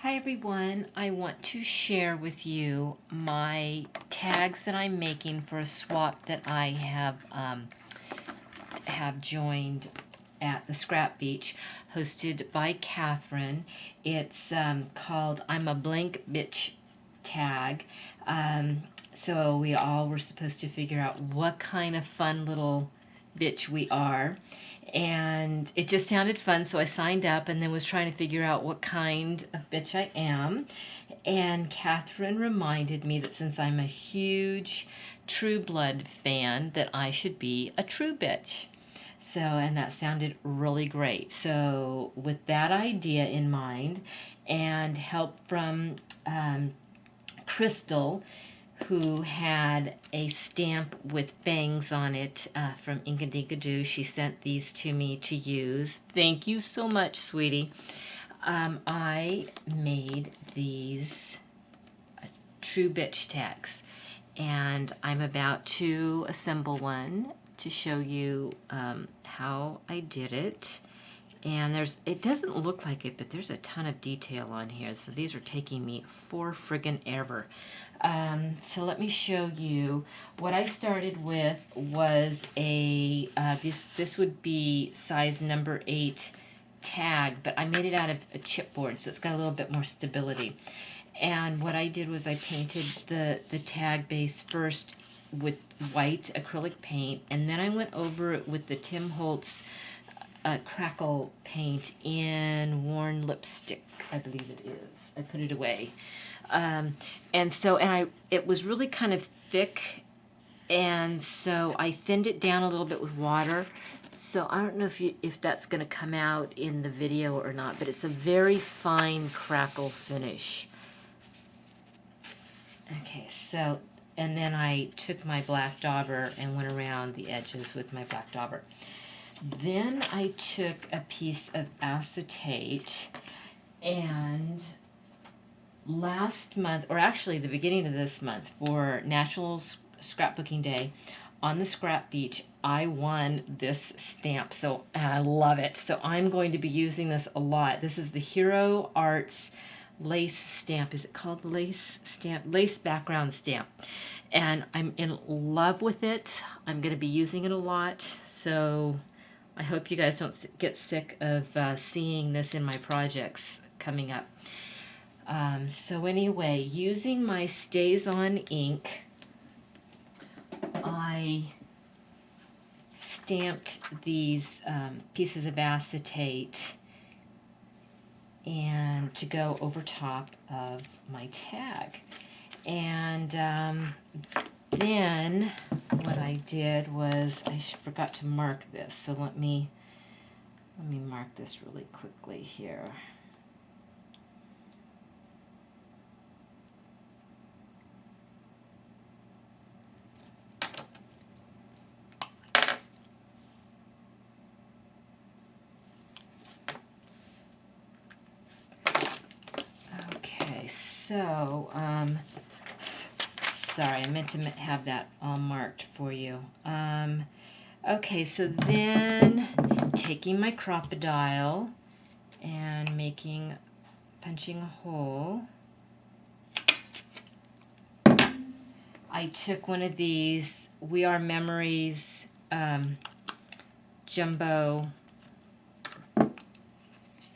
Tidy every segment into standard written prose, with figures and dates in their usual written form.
Hi everyone, I want to share with you my tags that I'm making for a swap that I have joined at the Scrap Beach, hosted by Catherine. It's called I'm a Blank Bitch tag. So we all were supposed to figure out what kind of fun little bitch we are. And it just sounded fun, so I signed up and then was trying to figure out what kind of bitch I am. And Catherine reminded me that since I'm a huge True Blood fan, that I should be a true bitch. So, and that sounded really great. So, with that idea in mind and help from Crystal, who had a stamp with fangs on it from Inkadinkadoo. She sent these to me to use. Thank you so much, sweetie. I made these True Bitch tags, and I'm about to assemble one to show you how I did it. And it doesn't look like it, but there's a ton of detail on here. So these are taking me for friggin' ever. So let me show you. What I started with was this would be size number 8 tag, but I made it out of a chipboard, so it's got a little bit more stability. And what I did was I painted the tag base first with white acrylic paint, and then I went over it with the Tim Holtz crackle paint in worn lipstick, I believe it is. I put it away. It was really kind of thick, and so I thinned it down a little bit with water. So I don't know if that's going to come out in the video or not, but it's a very fine crackle finish. Okay, so, and then I took my black dauber and went around the edges with my black dauber. Then I took a piece of acetate, and last month, or actually the beginning of this month, for National Scrapbooking Day, on the Scrap Beach, I won this stamp, so I love it. So I'm going to be using this a lot. This is the Hero Arts lace stamp. Is it called lace stamp? Lace background stamp. And I'm in love with it. I'm going to be using it a lot, so I hope you guys don't get sick of seeing this in my projects coming up. So anyway, using my StazOn ink, I stamped these pieces of acetate and to go over top of my tag. And then what I did was I forgot to mark this, so let me mark this really quickly here. Okay, so sorry, I meant to have that all marked for you. Okay, so then taking my Crop-A-Dile and punching a hole. I took one of these We Are Memories jumbo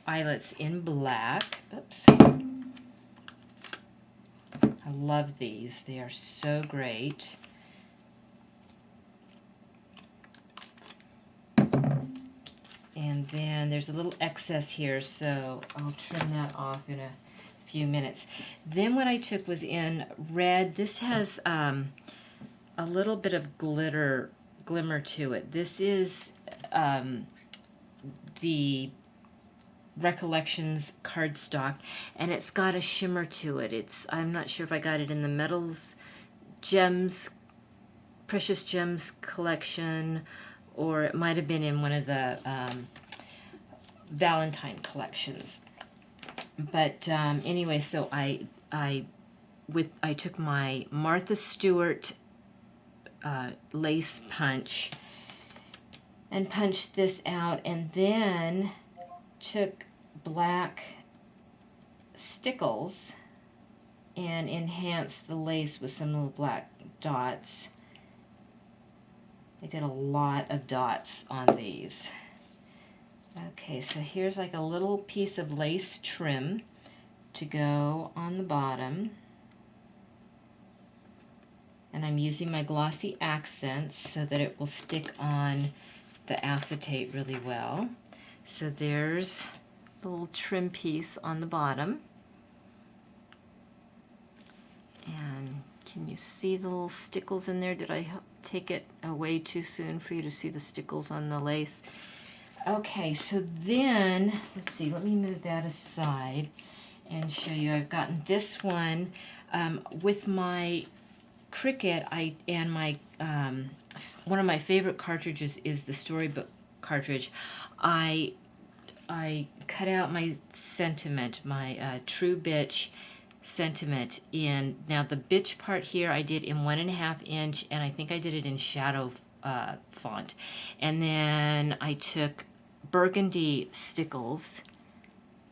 eyelets in black. Oops. I love these. They are so great. And then there's a little excess here, so I'll trim that off in a few minutes. Then what I took was in red. This has a little bit of glimmer to it. This is the Recollections cardstock, and it's got a shimmer to it. I'm not sure if I got it in the Metals Gems, Precious Gems collection, or it might have been in one of the Valentine collections. But anyway, so I took my Martha Stewart lace punch and punched this out, and then took black stickles and enhance the lace with some little black dots. I did a lot of dots on these. Okay, so here's like a little piece of lace trim to go on the bottom. And I'm using my glossy accents so that it will stick on the acetate really well. So there's the little trim piece on the bottom. And can you see the little stickles in there? Did I take it away too soon for you to see the stickles on the lace? Okay, so then, let's see, let me move that aside and show you. I've gotten this one with my Cricut. One of my favorite cartridges is the Storybook cartridge. I cut out my sentiment, my True Bitch sentiment in. Now the bitch part here I did in 1.5 inch, and I think I did it in shadow font. And then I took burgundy stickles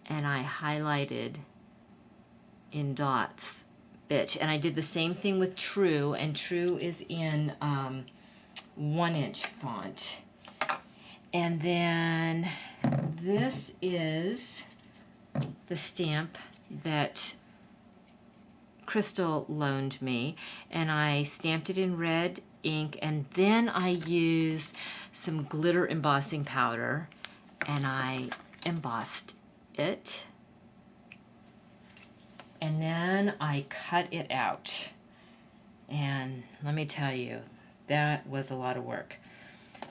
and I highlighted in dots bitch, and I did the same thing with True, and True is in 1 inch font. And then this is the stamp that Crystal loaned me, and I stamped it in red ink, and then I used some glitter embossing powder and I embossed it, and then I cut it out. And let me tell you, that was a lot of work.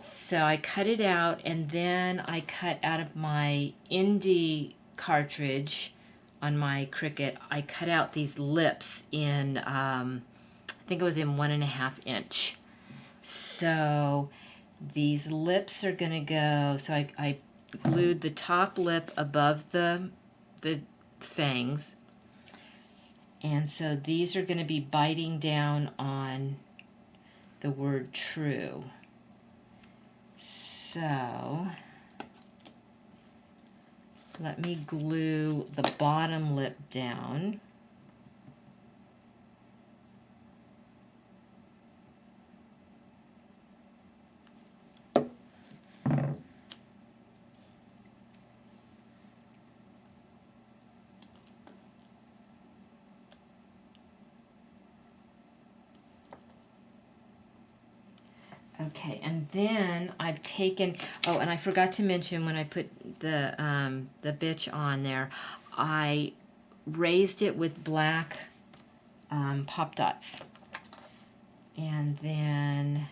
So I cut it out, and then I cut out of my Indie cartridge on my Cricut, I cut out these lips in, I think it was in 1.5 inch. So these lips are gonna go, so I glued the top lip above the fangs, and so these are gonna be biting down on the word true. So let me glue the bottom lip down. Okay, and then I've taken, oh, and I forgot to mention when I put the bitch on there, I raised it with black pop dots. And then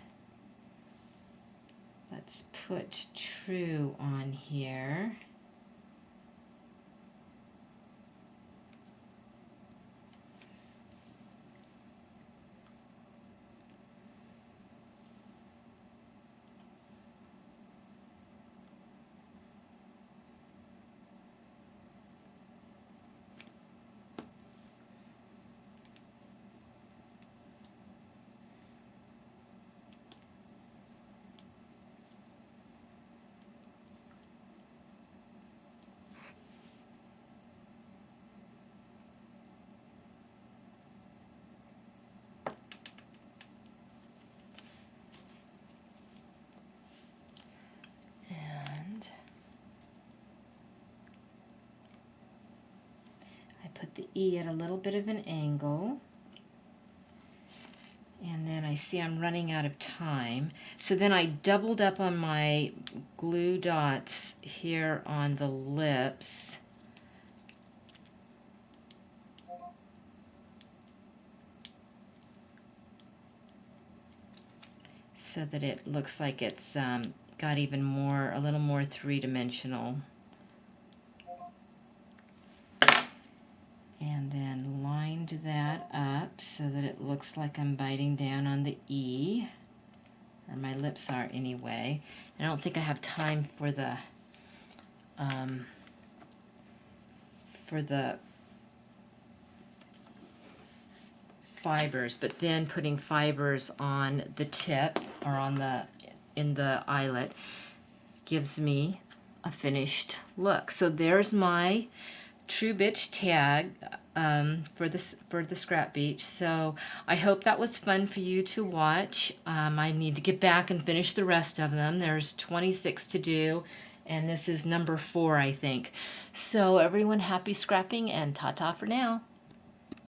let's put True on here. Put the E at a little bit of an angle, and then I see I'm running out of time, so then I doubled up on my glue dots here on the lips, so that it looks like it's got even more, a little more three-dimensional. And then lined that up so that it looks like I'm biting down on the E, or my lips are anyway. And I don't think I have time for the fibers, but then putting fibers on the tip or on the in the eyelet gives me a finished look. So there's my True Bitch tag for the Scrap Beach. So I hope that was fun for you to watch. I need to get back and finish the rest of them. There's 26 to do, and this is number 4, I think. So everyone, happy scrapping, and ta-ta for now.